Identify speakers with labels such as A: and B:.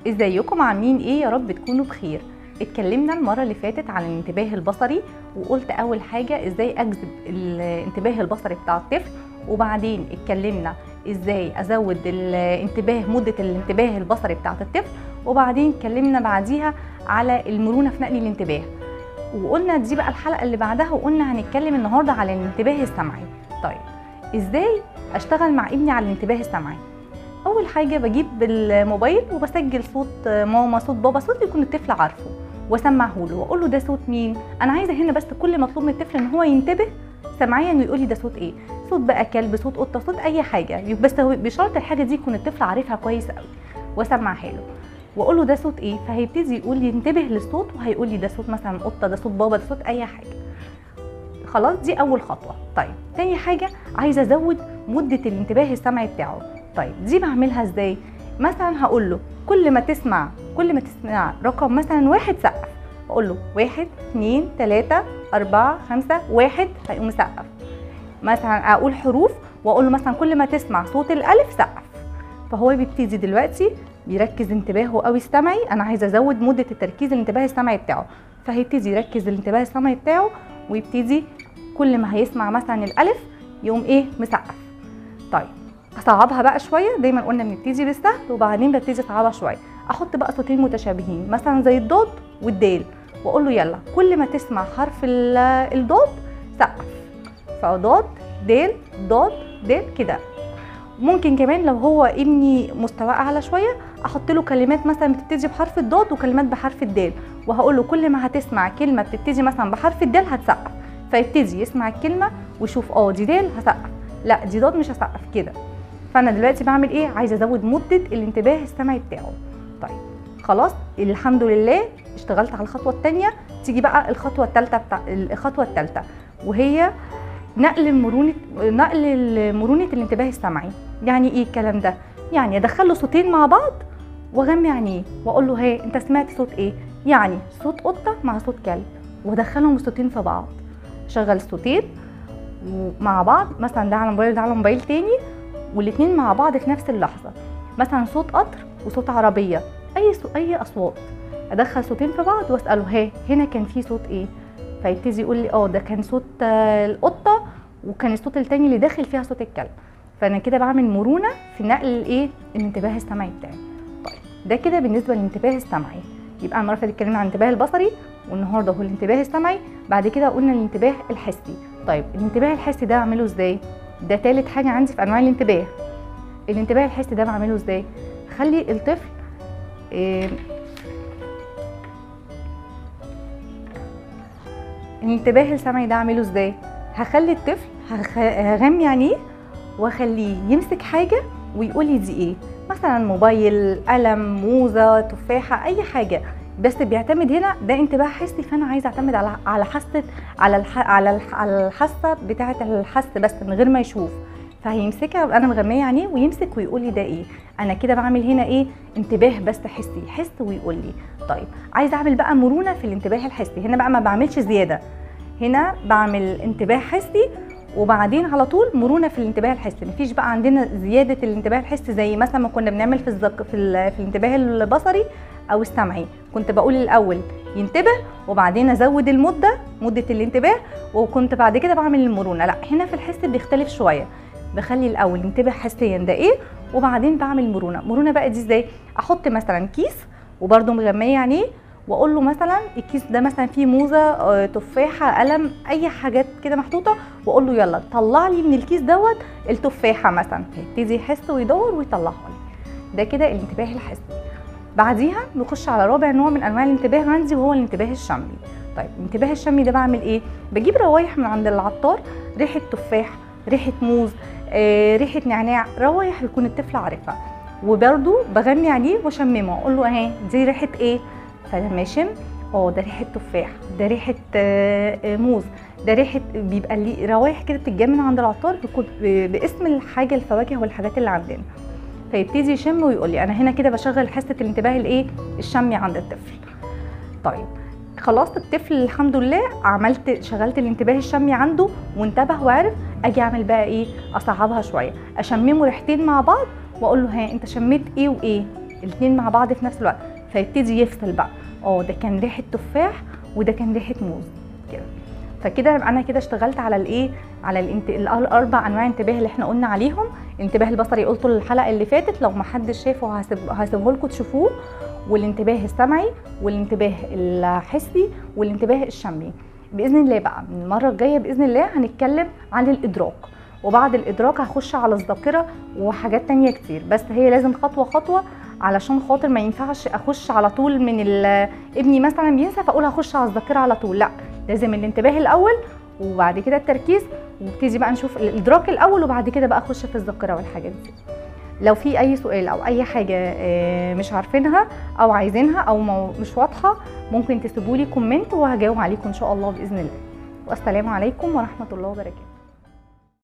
A: ازيكم عاملين ايه؟ يا رب تكونوا بخير. اتكلمنا المرة اللي فاتت عن الانتباه البصري، وقلت اول حاجة ازاي اجذب الانتباه البصري بتاع الطفل، وبعدين اتكلمنا ازاي ازود مدة الانتباه البصري بتاعة الطفل، وبعدين اتكلمنا بعديها على المرونة في نقل الانتباه، وقلنا دي بقى الحلقة اللي بعدها، وقلنا هنتكلم النهاردة على الانتباه السمعي. طيب ازاي اشتغل مع ابني على الانتباه السمعي؟ اول حاجه بجيب الموبايل وبسجل صوت ماما، صوت بابا، صوت يكون الطفل عارفه، واسمعه له واقول له ده صوت مين. انا عايزه هنا بس كل مطلوب من الطفل ان هو ينتبه سمعيا ويقول لي ده صوت ايه، صوت بقى كلب، صوت قطه، صوت اي حاجه، بس بشرط الحاجه دي يكون الطفل عارفها كويس قوي، واسمعها له واقول له ده صوت ايه، فهيبتدي يقول لي ينتبه للصوت، وهيقول لي ده صوت مثلا قطه، ده صوت بابا، ده صوت اي حاجه. خلاص دي اول خطوه. طيب تاني حاجه عايزه ازود مده الانتباه السمعي بتاعه. طيب دي بعملها ازاي؟ مثلا هقول له كل ما تسمع رقم مثلا 1 سقف، اقول له 1 2 3 4 5 1، هيقوم مسقف. مثلا اقول حروف واقول له مثلا كل ما تسمع صوت الالف سقف، فهو بيبتدي دلوقتي بيركز انتباهه قوي السمعي. انا عايزه ازود مده التركيز الانتباه السمعي بتاعه، فهيبتدي يركز الانتباه السمعي بتاعه، ويبتدي كل ما هيسمع مثلا الالف يقوم ايه مسقف. طيب اصعبها بقى شويه، دايما قلنا بنبتدي بالسهل وبعدين ببتدي اصعبها شويه. احط بقى صوتين متشابهين مثلا زي الضاد والدال، واقول له يلا كل ما تسمع حرف الضاد سقف، فضاد دال ضاد دال كده. ممكن كمان لو هو ابني مستواه اعلى شويه احط له كلمات مثلا بتبتدي بحرف الضاد وكلمات بحرف الدال، وهقول له كل ما هتسمع كلمه بتبتدي مثلا بحرف الدال هتسقف، فيبتدي يسمع الكلمه ويشوف دي دال هسقف، لا دي ضاد مش هسقف كده. فانا دلوقتي بعمل ايه؟ عايزه ازود مده الانتباه السمعي بتاعه. طيب خلاص الحمد لله اشتغلت على الخطوه الثانيه. تيجي بقى الخطوه الثالثه وهي نقل مرونه الانتباه السمعي. يعني ايه الكلام ده؟ يعني ادخل له صوتين مع بعض واغمي عينيه واقول له هي انت سمعت صوت ايه؟ يعني صوت قطه مع صوت كلب، وادخلهم الصوتين في بعض. شغل الصوتين مع بعض، مثلا ده على موبايل ده على موبايل تاني، والاتنين مع بعض في نفس اللحظه. مثلا صوت قطر وصوت عربيه، اي اصوات، ادخل صوتين في بعض واساله هنا كان في صوت ايه، فيبتدي يقول لي ده كان صوت القطه، وكان الصوت التاني اللي داخل فيها صوت الكلب. فانا كده بعمل مرونه في نقل الانتباه السمعي بتاعي. طيب ده كده بالنسبه للانتباه السمعي. يبقى المره اللي فاتت اتكلمنا عن الانتباه البصري، والنهارده هو الانتباه السمعي. بعد كده قلنا الانتباه الحسي. طيب الانتباه الحسي ده اعمله ازاي؟ ده تالت حاجه عندي في انواع الانتباه. الانتباه الحسي ده بعمله ازاي؟ خلي الطفل الانتباه السمعي ده اعمله ازاي؟ هخلي الطفل هغمي عينيه واخليه يمسك حاجه ويقول لي دي ايه، مثلا موبايل، قلم، موزه، تفاحه، اي حاجه، بس بيعتمد هنا ده انتباه حسي. فانا عايزه اعتمد على حاسه على الحاسه بتاعه الحس بس من غير ما يشوف. فهيمسكها انا مغميه عينيه ويمسك ويقول لي ده ايه. انا كده بعمل هنا انتباه بس حسي، يحس ويقول لي. طيب عايزه اعمل بقى مرونه في الانتباه الحسي. هنا بقى ما بعملش زياده، هنا بعمل انتباه حسي وبعدين على طول مرونه في الانتباه الحسي. مفيش بقى عندنا زياده الانتباه الحسي زي مثلا ما كنا بنعمل في الانتباه البصري او السمعي. كنت بقول الاول ينتبه وبعدين ازود مده الانتباه، وكنت بعد كده بعمل المرونه. لا هنا في الحس بيختلف شويه، بخلي الاول ينتبه حسيا ده ايه، وبعدين بعمل مرونه بقى دي ازاي؟ احط مثلا كيس وبرده مغميه عينيه واقول له مثلا الكيس ده مثلا فيه موزه، تفاحه، قلم، اي حاجات كده محطوطه، واقول له يلا طلع لي من الكيس دوت التفاحه مثلا، فيبتدي يحس ويدور ويطلعها لي. ده كده الانتباه الحسي. بعديها نخش على رابع نوع من انواع الانتباه عندي، وهو الانتباه الشمي. طيب الانتباه الشمي ده بعمل ايه؟ بجيب روايح من عند العطار، ريحه تفاح، ريحه موز، ريحه نعناع، روايح بيكون الطفل عارفها، وبرده بغمي عليه واشممه، اقول له دي ريحه ايه؟ فلما يشم ده ريحه تفاح، ده ريحه موز، ده ريحه، بيبقى لي روايح كده بتتجمع عند العطار بيكون باسم الحاجه، الفواكه والحاجات اللي عندنا. فيبتدي يشم ويقول لي. انا هنا كده بشغل حاسه الانتباه الشمي عند الطفل. طيب خلاص الطفل الحمد لله شغلت الانتباه الشمي عنده وانتبه وعرف. اجي اعمل بقى اصعبها شويه، اشممه ريحتين مع بعض واقول له انت شميت ايه وايه؟ الاثنين مع بعض في نفس الوقت، فيبتدي يفصل بقى، ده كان ريحه تفاح وده كان ريحه موز كده. فكده انا كده اشتغلت على الايه، على الاربع انواع انتباه اللي احنا قلنا عليهم. الانتباه البصري قلته الحلقه اللي فاتت، لو ما حدش شافه هسيبه لكم تشوفوه، والانتباه السمعي والانتباه الحسي والانتباه الشمي. باذن الله بقى من المره الجايه باذن الله هنتكلم عن الادراك، وبعد الادراك هخش على الذاكره وحاجات تانية كتير، بس هي لازم خطوه خطوه علشان خاطر ما ينفعش اخش على طول من ابني مثلا بينسى فاقول هخش على الذاكره على طول، لا لازم الانتباه الاول وبعد كده التركيز، وابتدي بقى نشوف الادراك الاول وبعد كده بقى اخش في الذاكره والحاجات دي. لو في اي سؤال او اي حاجه مش عارفينها او عايزينها او مش واضحه، ممكن تسيبوا لي كومنت وهجاوب عليكم ان شاء الله باذن الله. والسلام عليكم ورحمه الله وبركاته.